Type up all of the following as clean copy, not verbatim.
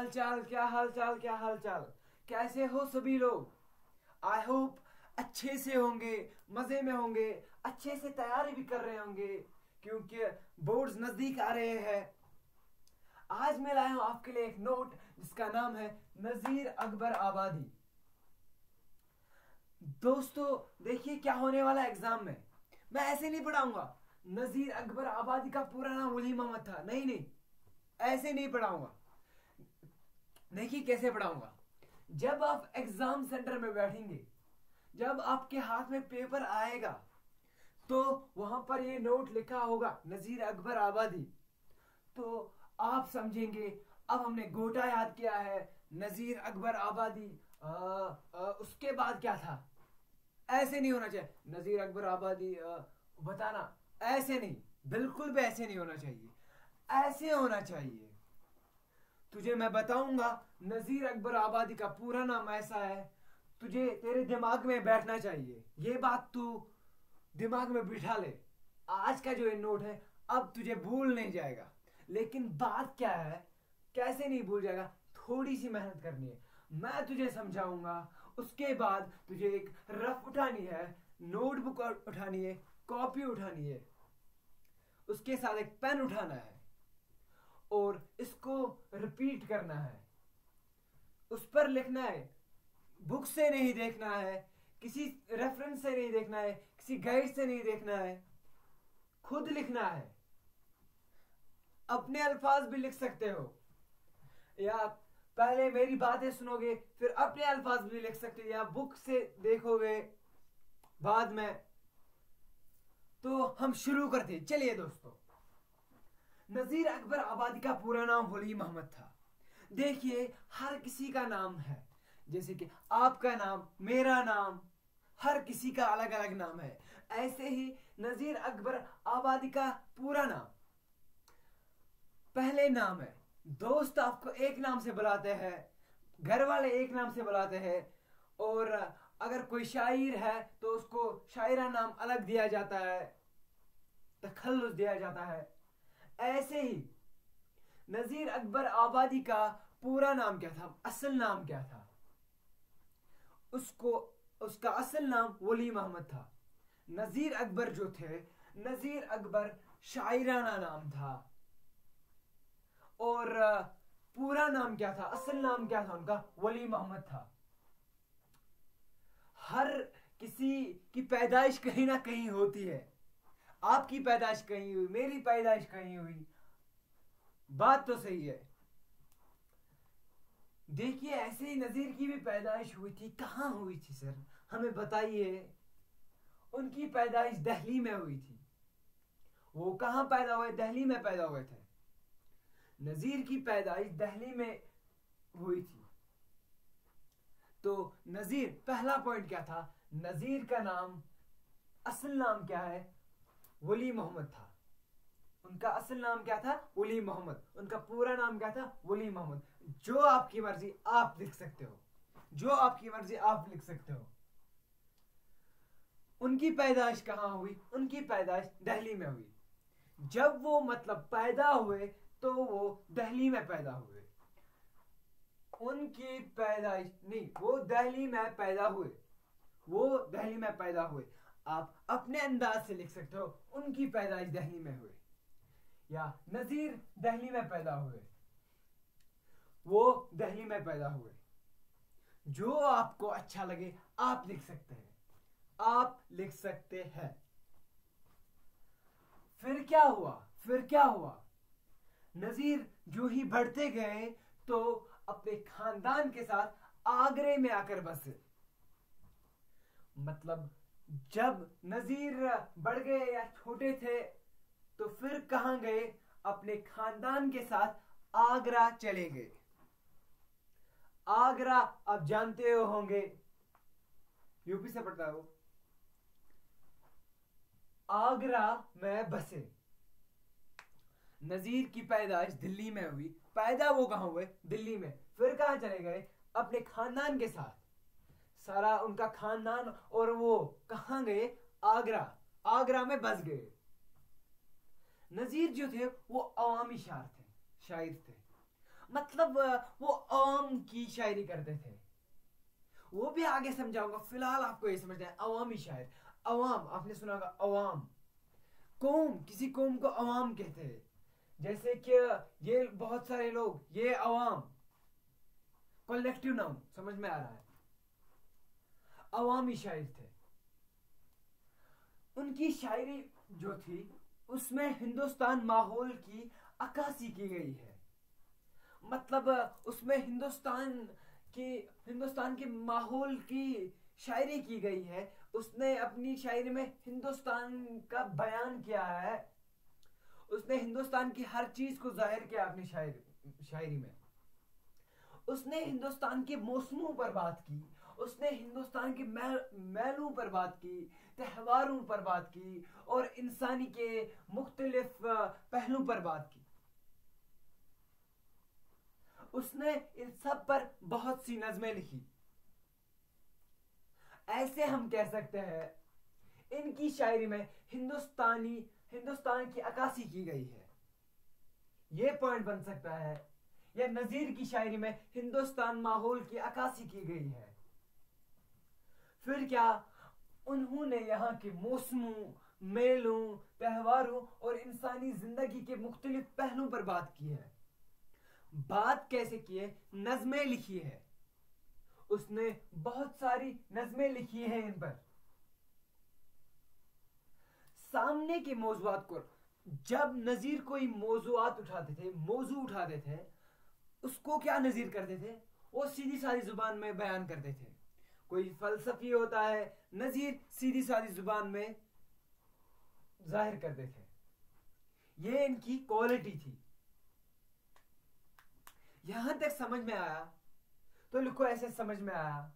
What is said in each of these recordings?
हाल चाल, क्या हाल चाल, क्या हाल चाल। कैसे हो सभी लोग? आई होप अच्छे से होंगे, मजे में होंगे, अच्छे से तैयारी भी कर रहे होंगे क्योंकि बोर्ड्स नजदीक आ रहे हैं। आज मैं लाया हूं आपके लिए एक नोट जिसका नाम है नजीर अकबर आबादी। दोस्तों देखिए क्या होने वाला है एग्जाम में। मैं ऐसे नहीं पढ़ाऊंगा नजीर अकबर आबादी का पूरा नाम वली मोहम्मद था, नहीं नहीं, ऐसे नहीं पढ़ाऊंगा। देखिए कैसे पढ़ाऊंगा। जब आप एग्जाम सेंटर में बैठेंगे, जब आपके हाथ में पेपर आएगा तो वहां पर ये नोट लिखा होगा नजीर अकबर आबादी, तो आप समझेंगे अब हमने गोटा याद किया है। नजीर अकबर आबादी उसके बाद क्या था, ऐसे नहीं होना चाहिए। नजीर अकबर आबादी बताना, ऐसे नहीं, बिल्कुल भी ऐसे नहीं होना चाहिए। ऐसे होना चाहिए। तुझे मैं बताऊंगा नजीर अकबर आबादी का पूरा नाम ऐसा है, तुझे तेरे दिमाग में बैठना चाहिए। ये बात तू दिमाग में बिठा ले। आज का जो ये नोट है अब तुझे भूल नहीं जाएगा। लेकिन बात क्या है, कैसे नहीं भूल जाएगा, थोड़ी सी मेहनत करनी है। मैं तुझे समझाऊंगा, उसके बाद तुझे एक रफ उठानी है, नोटबुक उठानी है, कॉपी उठानी है, उसके साथ एक पेन उठाना है और इसको रिपीट करना है। उस पर लिखना है, बुक से नहीं देखना है, किसी रेफरेंस से नहीं देखना है, किसी गाइड से नहीं देखना है, खुद लिखना है। अपने अल्फाज भी लिख सकते हो या पहले मेरी बातें सुनोगे फिर अपने अल्फाज भी लिख सकते हो या बुक से देखोगे बाद में। तो हम शुरू करते, चलिए दोस्तों। नजीर अकबर आबादी का पूरा नाम वली मोहम्मद था। देखिए हर किसी का नाम है, जैसे कि आपका नाम, मेरा नाम, हर किसी का अलग अलग नाम है। ऐसे ही नजीर अकबर आबादी का पूरा नाम, पहले नाम है, दोस्त आपको एक नाम से बुलाते हैं, घर वाले एक नाम से बुलाते हैं, और अगर कोई शायर है तो उसको शायरा नाम अलग दिया जाता है, तखल्लुस दिया जाता है। ऐसे ही नजीर अकबर आबादी का पूरा नाम क्या था, असल नाम क्या था? उसको उसका असल नाम वली मोहम्मद था। नजीर अकबर जो थे, नजीर अकबर शायराना नाम था। और पूरा नाम क्या था, असल नाम क्या था उनका? वली मोहम्मद था। हर किसी की पैदाइश कहीं ना कहीं होती है। आपकी पैदाइश कहीं हुई, मेरी पैदाइश कहीं हुई, बात तो सही है। देखिए ऐसे ही नजीर की भी पैदाइश हुई थी। कहां हुई थी सर, हमें बताइए। उनकी पैदाइश दिल्ली में हुई थी। वो कहां पैदा हुए? दिल्ली में पैदा हुए थे। नजीर की पैदाइश दिल्ली में हुई थी। तो नजीर, पहला पॉइंट क्या था, नजीर का नाम, असल नाम क्या है? वली मोहम्मद था। उनका असल नाम क्या था? वली मोहम्मद। उनका पूरा नाम क्या था? वली मोहम्मद। जो आपकी मर्जी आप लिख सकते हो, जो आपकी मर्जी आप लिख सकते हो। उनकी पैदाइश कहां हुई? उनकी पैदाइश दिल्ली में हुई। जब वो मतलब पैदा हुए तो वो दिल्ली में पैदा हुए। उनकी पैदाइश नहीं, वो दिल्ली में पैदा हुए, वो दिल्ली में पैदा हुए। आप अपने अंदाज से लिख सकते हो, उनकी पैदाइश दिल्ली में हुई, या नजीर दिल्ली में पैदा हुए, वो दिल्ली में पैदा हुए। जो आपको अच्छा लगे आप लिख सकते हैं, आप लिख सकते हैं। फिर क्या हुआ? फिर क्या हुआ? नजीर जो ही बढ़ते गए तो अपने खानदान के साथ आगरे में आकर बसे। मतलब जब नजीर बढ़ गए या छोटे थे तो फिर कहां गए? अपने खानदान के साथ आगरा चले गए। आगरा आप जानते हो होंगे, यूपी से पड़ता है वो। आगरा में बसे। नजीर की पैदाइश दिल्ली में हुई, पैदा वो कहां हुए? दिल्ली में। फिर कहां चले गए? अपने खानदान के साथ, सारा उनका खानदान, और वो कहां गए? आगरा। आगरा में बस गए। नजीर जो थे वो अवामी शायर थे, शायर थे। मतलब वो आवाम की शायरी करते थे। वो भी आगे समझाऊंगा, फिलहाल आपको ये समझना है अवामी शायर। अवाम आपने सुना होगा, अवाम कौम, किसी कौम को अवाम कहते हैं। जैसे कि ये बहुत सारे लोग, ये अवाम कलेक्टिव नाउन, समझ में आ रहा है। अवामी शायर थे। उनकी शायरी जो थी उसमें हिंदुस्तान माहौल की अक्कासी की गई है। मतलब उसमें हिंदुस्तान के माहौल की शायरी की गई है। उसने अपनी शायरी में हिंदुस्तान का बयान किया है। उसने हिंदुस्तान की हर चीज को जाहिर किया अपनी शायरी में। उसने हिंदुस्तान के मौसमों पर बात की, उसने हिंदुस्तान के मेलों पर बात की, त्योहारों पर बात की, और इंसानी के मुख्तलिफ पहलुओं पर बात की। उसने इन सब पर बहुत सी नज़में लिखी। ऐसे हम कह सकते हैं इनकी शायरी में हिंदुस्तान की अक्कासी की गई है। यह पॉइंट बन सकता है। या नजीर की शायरी में हिंदुस्तान माहौल की अक्कासी की गई है। फिर क्या, उन्होंने यहाँ के मौसमों, मेलों, त्योहारों और इंसानी जिंदगी के मुख्तलिफ पहलुओं पर बात की है। बात कैसे की है? नज़में लिखी है। उसने बहुत सारी नज़में लिखी हैं इन पर। सामने के मौज़ूआत को, जब नजीर कोई मौज़ूआत मौजू उठाते थे, उसको क्या नजीर करते थे? वो सीधी सादी जुबान में बयान करते थे। कोई फलसफी होता है, नजीर सीधी सादी जुबान में जाहिर करते थे। ये इनकी क्वालिटी थी। यहां तक समझ में आया? तो लिखो ऐसे समझ में आया।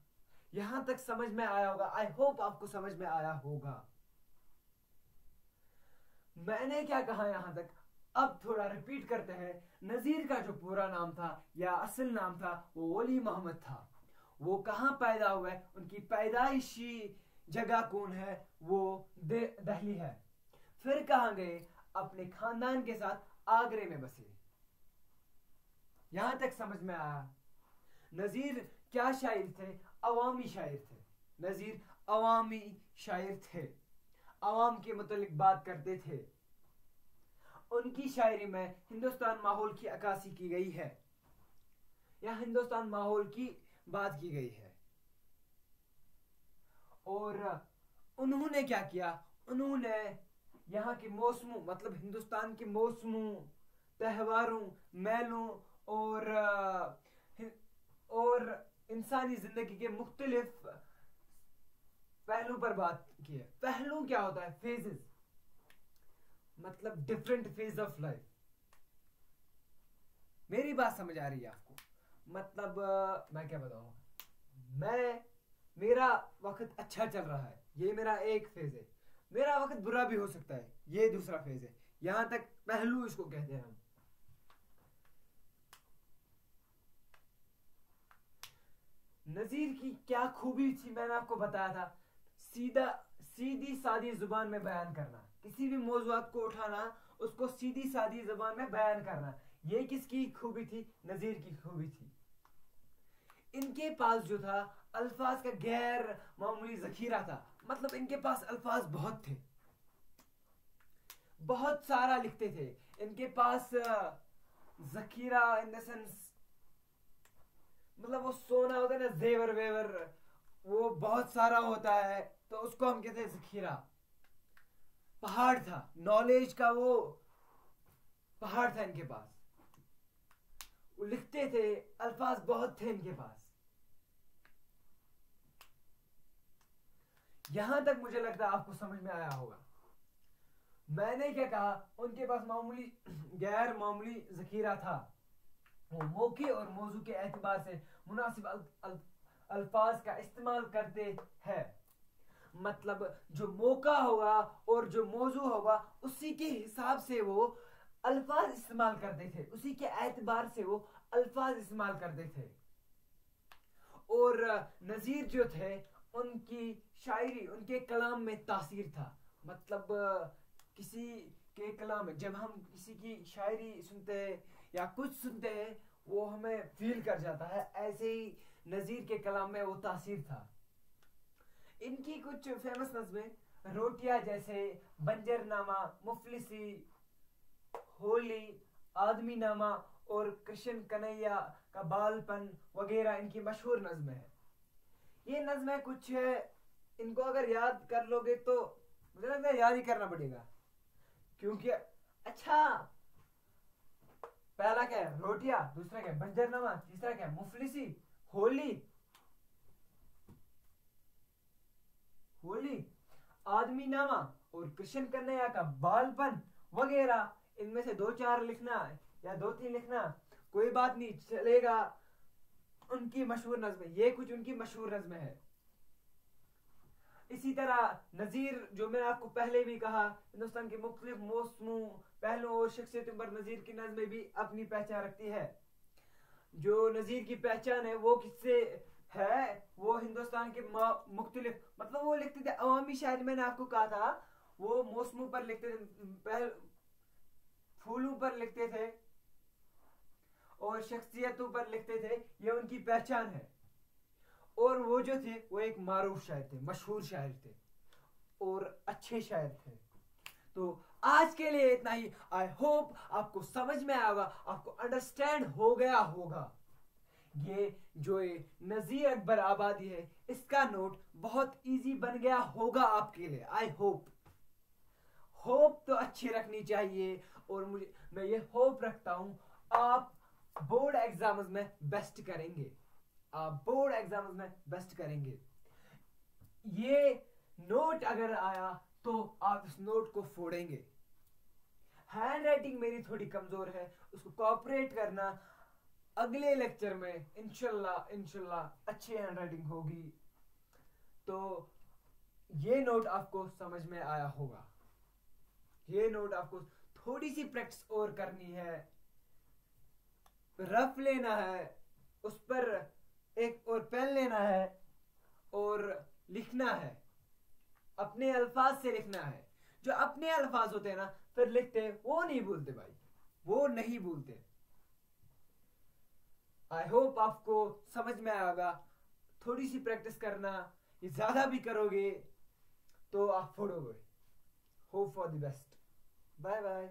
यहां तक समझ में आया होगा। आई होप आपको समझ में आया होगा। मैंने क्या कहा यहां तक, अब थोड़ा रिपीट करते हैं। नजीर का जो पूरा नाम था या असल नाम था वो वली मोहम्मद था। वो कहां पैदा हुए, उनकी पैदाइशी जगह कौन है? वो दिल्ली है। फिर कहां गए? अपने खानदान के साथ आगरे में बसे। यहां तक समझ में आया? नजीर क्या शायर थे? अवामी शायर थे। नजीर अवामी शायर थे। अवाम के मुतालिक बात करते थे। उनकी शायरी में हिंदुस्तान माहौल की अक्कासी की गई है, या हिंदुस्तान माहौल की बात की गई है। और उन्होंने क्या किया? उन्होंने यहाँ के मौसमों, मतलब हिंदुस्तान के मौसमों, त्योहारों, मेलों और इंसानी जिंदगी के मुख्तलिफ पहलू पर बात की है। पहलू क्या होता है? फेजेस, मतलब डिफरेंट फेज ऑफ लाइफ। मेरी बात समझ आ रही है आपको? मतलब मैं क्या बताऊं, मेरा वक्त अच्छा चल रहा है, ये मेरा एक फेज है। मेरा वक्त बुरा भी हो सकता है, ये दूसरा फेज है। यहां तक पहलू इसको कहते हैं हम। नजीर की क्या खूबी थी मैंने आपको बताया था, सीधी सादी जुबान में बयान करना। किसी भी मौजूद को उठाना, उसको सीधी सादी जुबान में बयान करना। ये किसकी खूबी थी? नजीर की खूबी थी। इनके पास जो था अल्फाज का गैर मामूली जखीरा था। मतलब इनके पास अल्फाज बहुत थे, बहुत सारा लिखते थे। इनके पास जखीरा इन द सेंस, मतलब वो सोना होता है ना, जेवर वेवर, वो बहुत सारा होता है, तो उसको हम कहते हैं जखीरा। पहाड़ था, नॉलेज का वो पहाड़ था इनके पास। वो लिखते थे, अल्फाज बहुत थे इनके पास। यहां तक मुझे लगता है आपको समझ में आया होगा। मैंने क्या कहा? उनके पास मामूली गैर मामूली जखीरा था। वो मौके और मौजू के एतबार से मुनासिब अल्फाज का इस्तेमाल करते हैं। मतलब जो मौका होगा और जो मौजू होगा, उसी के हिसाब से वो अल्फाज इस्तेमाल करते थे, उसी के एतबार से वो अल्फाज इस्तेमाल करते थे। और नजीर जो थे, उनकी शायरी, उनके कलाम में तासीर था। मतलब किसी के कलाम में जब हम किसी की शायरी सुनते हैं या कुछ सुनते हैं, वो हमें फील कर जाता है। ऐसे ही नजीर के कलाम में वो तासीर था। इनकी कुछ फेमस नज़में रोटियां जैसे बंजरनामा, मुफलिसी, होली, आदमी नामा और कृष्ण कन्हैया का बालपन वगैरह इनकी मशहूर नज़में है। ये नज़में कुछ है, इनको अगर याद कर लोगे तो मुझे लगता है याद ही करना पड़ेगा, क्योंकि अच्छा, पहला क्या है रोटियां, दूसरा क्या है बंजरनामा, तीसरा क्या है मुफलिसी, होली, आदमी नामा और कृष्ण कन्हैया का बालपन वगैरह। इनमें से दो चार लिखना या दो तीन लिखना कोई बात नहीं, चलेगा। उनकी मशहूर नज़में, ये कुछ उनकी मशहूर नज़में है। इसी तरह नज़ीर, जो मैंने आपको पहले भी कहा, हिंदुस्तान के मुख्तलिफ मौसमों, पहलुओं और शख्सियतों पर नज़ीर की नज़में भी अपनी पहचान रखती है। जो नज़ीर की पहचान है वो किससे है, वो हिंदुस्तान के मुख्तलिफ, मतलब वो लिखते थे अवामी शायरी, मैंने आपको कहा था वो मौसमों पर लिखते थे, फूलों पर लिखते थे और शख्सियतों पर लिखते थे। ये उनकी पहचान है। और वो जो थे वो एक मारूफ शायर थे, मशहूर शायर थे और अच्छे शायर थे। तो आज के लिए इतना ही। आई होप आपको समझ में आएगा, आपको अंडरस्टैंड हो गया होगा। ये जो ये नज़ीर अकबर आबादी है, इसका नोट बहुत इजी बन गया होगा आपके लिए। आई होप तो अच्छी रखनी चाहिए, और मैं ये होप रखता हूं आप बोर्ड एग्जाम्स में बेस्ट करेंगे, आप बोर्ड एग्जाम्स में बेस्ट करेंगे। ये नोट अगर आया तो आप इस नोट को फोड़ेंगे। हैंड राइटिंग मेरी थोड़ी कमजोर है, उसको कोऑपरेट करना। अगले लेक्चर में इंशाल्लाह अच्छी हैंड राइटिंग होगी। तो ये नोट आपको समझ में आया होगा। ये नोट आपको थोड़ी सी प्रैक्टिस और करनी है, रफ लेना है, उस पर एक और पेन लेना है और लिखना है, अपने अल्फाज से लिखना है। जो अपने अल्फाज होते हैं ना, फिर लिखते वो नहीं भूलते भाई, वो नहीं भूलते। आई होप आपको समझ में आएगा। थोड़ी सी प्रैक्टिस करना, ये ज्यादा भी करोगे तो आप फोड़ोगे। Hope for the best. Bye bye.